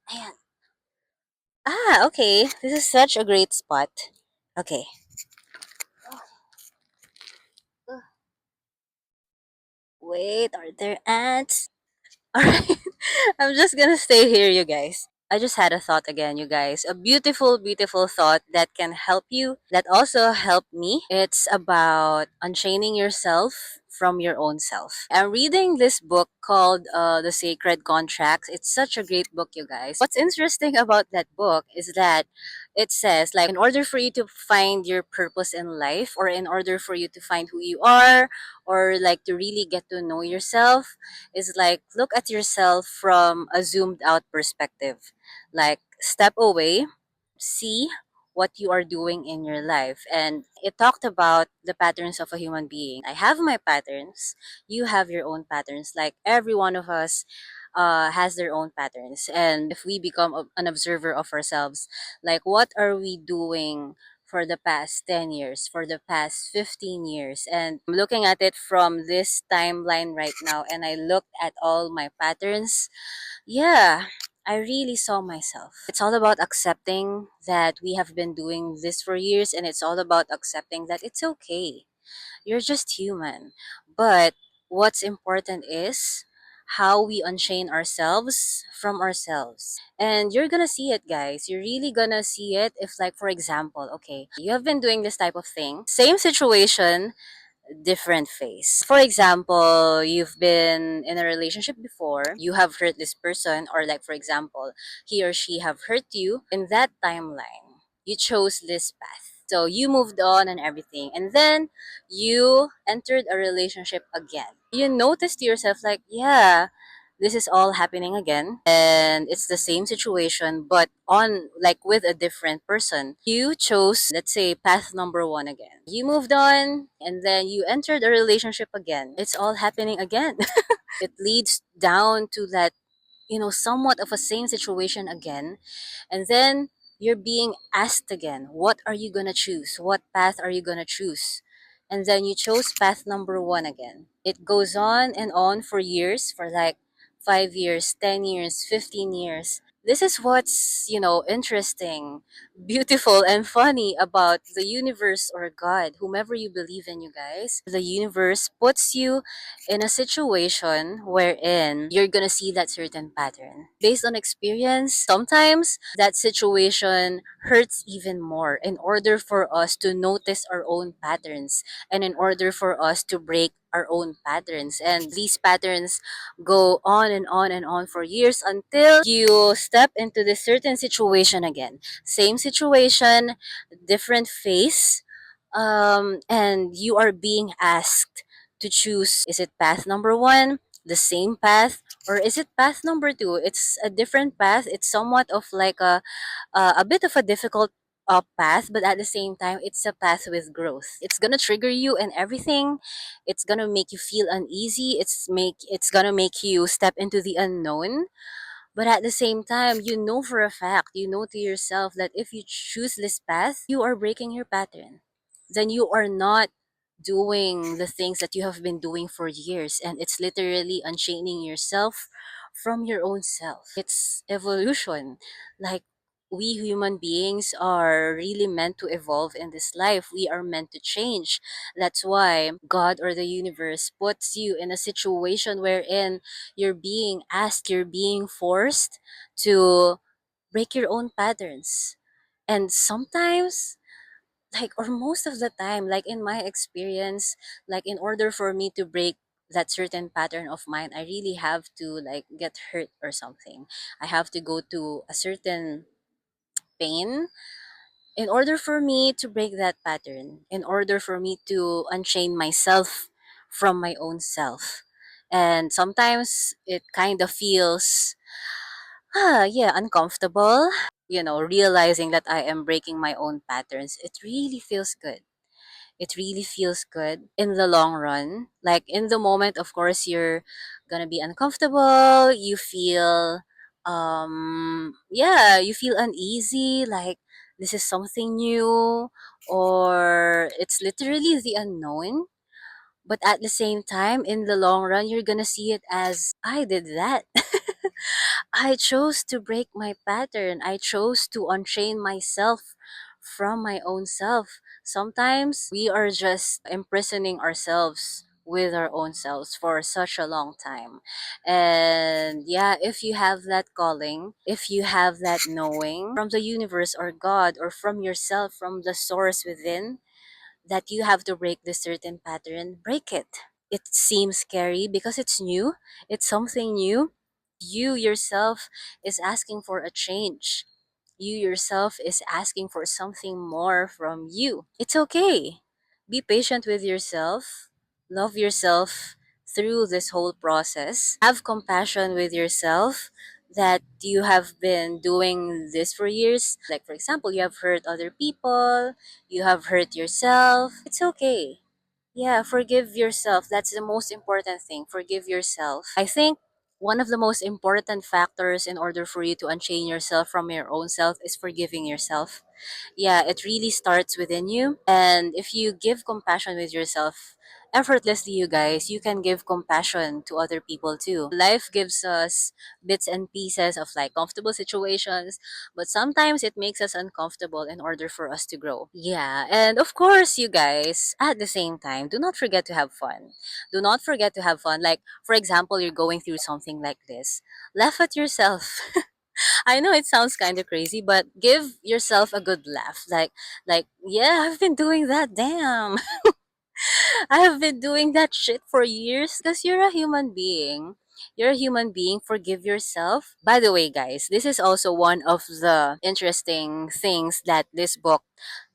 Ayan. Okay. This is such a great spot. Okay. Uh, Wait, are there ants? Alright. I'm just gonna stay here, you guys. I just had a thought again, you guys. A beautiful, beautiful thought that can help you, that also helped me. It's about unchaining yourself from your own self. I'm reading this book called The Sacred Contracts. It's such a great book, you guys. What's interesting about that book is that it says, like, in order for you to find your purpose in life, or in order for you to find who you are, or like to really get to know yourself, is like look at yourself from a zoomed out perspective. Like step away, see what you are doing in your life. And it talked about the patterns of a human being. I have my patterns, you have your own patterns. Like every one of us has their own patterns. And if we become an observer of ourselves, like what are we doing for the past 10 years, for the past 15 years. And I'm looking at it from this timeline right now, and I looked at all my patterns. Yeah, I really saw myself. It's all about accepting that we have been doing this for years, and it's all about accepting that it's okay. You're just human. But what's important is how we unchain ourselves from ourselves. And you're gonna see it, guys. You're really gonna see it if, like, for example, okay, you have been doing this type of thing, same situation, different phase. For example, you've been in a relationship before, you have hurt this person, or like for example, he or she have hurt you. In that timeline, you chose this path. So you moved on and everything. And then you entered a relationship again. You noticed to yourself like, yeah, this is all happening again, and it's the same situation but on, like, with a different person. You chose, let's say, path number one again. You moved on and then you entered a relationship again. It's all happening again. It leads down to that, somewhat of a same situation again. And then you're being asked again, what are you gonna choose? What path are you gonna choose? And then you chose path number one again. It goes on and on for years, for like 5 years, 10 years, 15 years. This is what's, interesting, beautiful, and funny about the universe or God, whomever you believe in, you guys. The universe puts you in a situation wherein you're gonna see that certain pattern. Based on experience, sometimes that situation hurts even more in order for us to notice our own patterns, and in order for us to break our own patterns. And these patterns go on and on and on for years until you step into this certain situation again. Same situation, different face, and you are being asked to choose, is it path number one, the same path, or is it path number two? It's a different path. It's somewhat of like a bit of a difficult path, but at the same time, it's a path with growth. It's gonna trigger you and everything. It's gonna make you feel uneasy. It's gonna make you step into the unknown. But at the same time, you know for a fact, you know to yourself that if you choose this path, you are breaking your pattern. Then you are not doing the things that you have been doing for years. And it's literally unchaining yourself from your own self. It's evolution. Like, we human beings are really meant to evolve in this life. We are meant to change. That's why God or the universe puts you in a situation wherein you're being asked, you're being forced to break your own patterns. And sometimes, like, or most of the time, like in my experience, like in order for me to break that certain pattern of mine, I really have to like get hurt or something. I have to go to a certain pain in order for me to break that pattern, in order for me to unchain myself from my own self. And sometimes it kind of feels, yeah, uncomfortable. Realizing that I am breaking my own patterns, it really feels good. It really feels good in the long run. Like in the moment, of course, you're gonna be uncomfortable. You feel, yeah, you feel uneasy. Like this is something new, or it's literally the unknown. But at the same time, in the long run, you're gonna see it as, I did that. I chose to break my pattern. I chose to unchain myself from my own self. Sometimes we are just imprisoning ourselves with our own selves for such a long time. And yeah, if you have that calling, if you have that knowing from the universe or God or from yourself, from the source within, that you have to break this certain pattern, break it. It seems scary because it's new, it's something new. You yourself is asking for a change. You yourself is asking for something more from you. It's okay. Be patient with yourself. Love yourself through this whole process. Have compassion with yourself that you have been doing this for years. Like, for example, you have hurt other people, you have hurt yourself. It's okay. Yeah, forgive yourself. That's the most important thing. Forgive yourself. I think one of the most important factors in order for you to unchain yourself from your own self is forgiving yourself. Yeah, it really starts within you. And if you give compassion with yourself effortlessly, you guys, you can give compassion to other people too. Life gives us bits and pieces of like comfortable situations, but sometimes it makes us uncomfortable in order for us to grow. Yeah, and of course, you guys, at the same time, do not forget to have fun. Do not forget to have fun. Like, for example, you're going through something like this. Laugh at yourself. I know it sounds kind of crazy, but give yourself a good laugh. Like, yeah, I've been doing that. Damn, I have been doing that shit for years. Because you're a human being. You're a human being. Forgive yourself. By the way, guys, this is also one of the interesting things that this book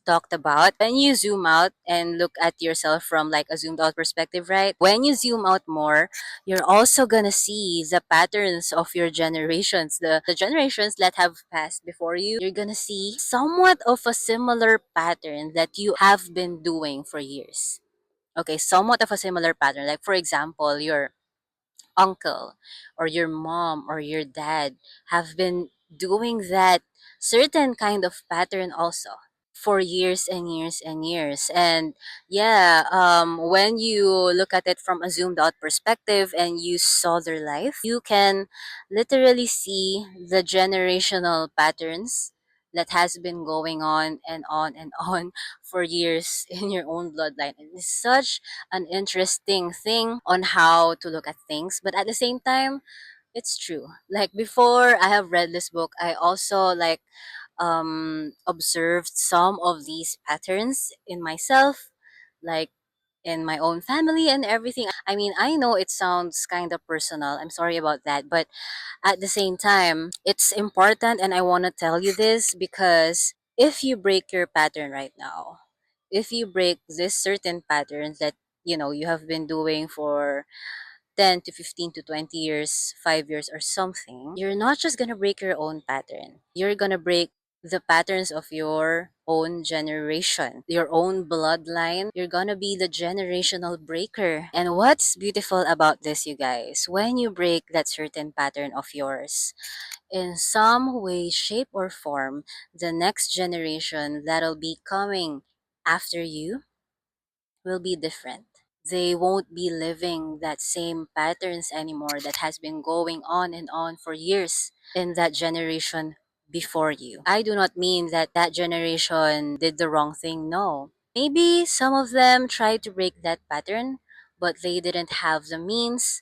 talked about. When you zoom out and look at yourself from like a zoomed out perspective, right? When you zoom out more, you're also gonna see the patterns of your generations, the generations that have passed before you. You're gonna see somewhat of a similar pattern that you have been doing for years. Okay, somewhat of a similar pattern. Like, for example, your uncle or your mom or your dad have been doing that certain kind of pattern also for years and years and years. And yeah, when you look at it from a zoomed out perspective and you saw their life, you can literally see the generational patterns that has been going on and on and on for years in your own bloodline. And it's such an interesting thing on how to look at things, but at the same time, it's true. Like, before I have read this book, I also like observed some of these patterns in myself, like in my own family and everything. I mean, I know it sounds kind of personal. I'm sorry about that, but at the same time, it's important, and I want to tell you this because if you break your pattern right now, if you break this certain pattern that you have been doing for 10 to 15 to 20 years, 5 years or something, you're not just going to break your own pattern. You're going to break the patterns of your own generation, your own bloodline. You're going to be the generational breaker. And what's beautiful about this, you guys, when you break that certain pattern of yours, in some way, shape, or form, the next generation that'll be coming after you will be different. They won't be living that same patterns anymore that has been going on and on for years in that generation before you. I do not mean that that generation did the wrong thing. No. Maybe some of them tried to break that pattern, but they didn't have the means.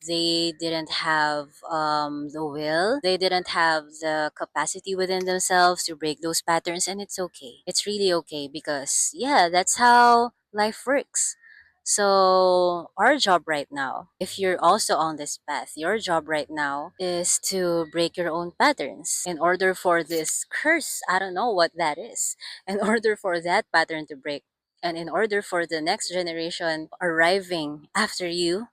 They didn't have the will. They didn't have the capacity within themselves to break those patterns, and it's okay. It's really okay because, yeah, that's how life works. So, our job right now, if you're also on this path, your job right now is to break your own patterns in order for this curse, I don't know what that is, in order for that pattern to break. And in order for the next generation arriving after you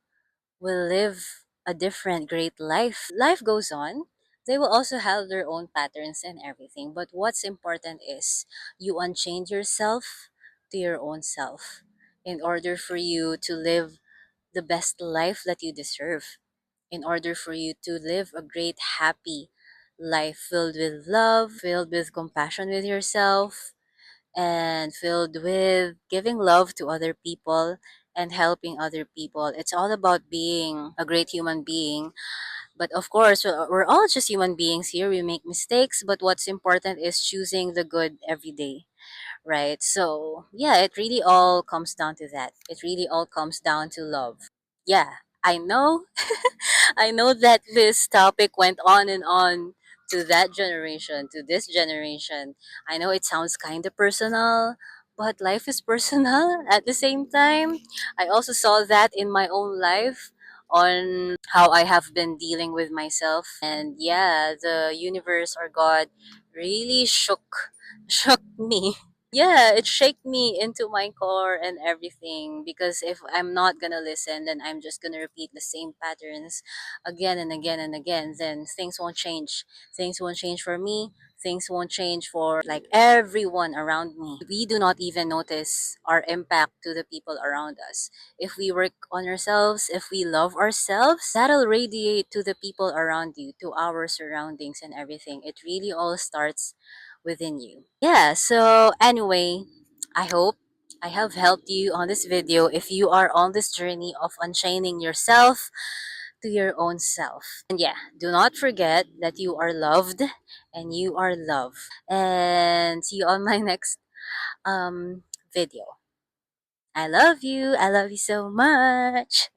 will live a different great life. Life goes on. They will also have their own patterns and everything. But what's important is you unchain yourself to your own self in order for you to live the best life that you deserve. In order for you to live a great, happy life filled with love, filled with compassion with yourself, and filled with giving love to other people and helping other people. It's all about being a great human being But of course, we're all just human beings here. We make mistakes, but what's important is choosing the good every day, right? So, yeah, it really all comes down to that. It really all comes down to love. Yeah, I know. I know that this topic went on and on to that generation, to this generation. I know it sounds kind of personal, but life is personal at the same time. I also saw that in my own life on how I have been dealing with myself. And yeah, the universe or God really shook me. Yeah, it shook me into my core and everything, because if I'm not gonna listen, then I'm just gonna repeat the same patterns again and again and again. Then things won't change. Things won't change for me. Things won't change for like everyone around me. We do not even notice our impact to the people around us. If we work on ourselves, if we love ourselves, that'll radiate to the people around you, to our surroundings and everything. It really all starts within you. Yeah, so anyway, I hope I have helped you on this video if you are on this journey of unchaining yourself to your own self. And yeah, do not forget that you are loved and you are loved. And see you on my next video. I love you. I love you so much.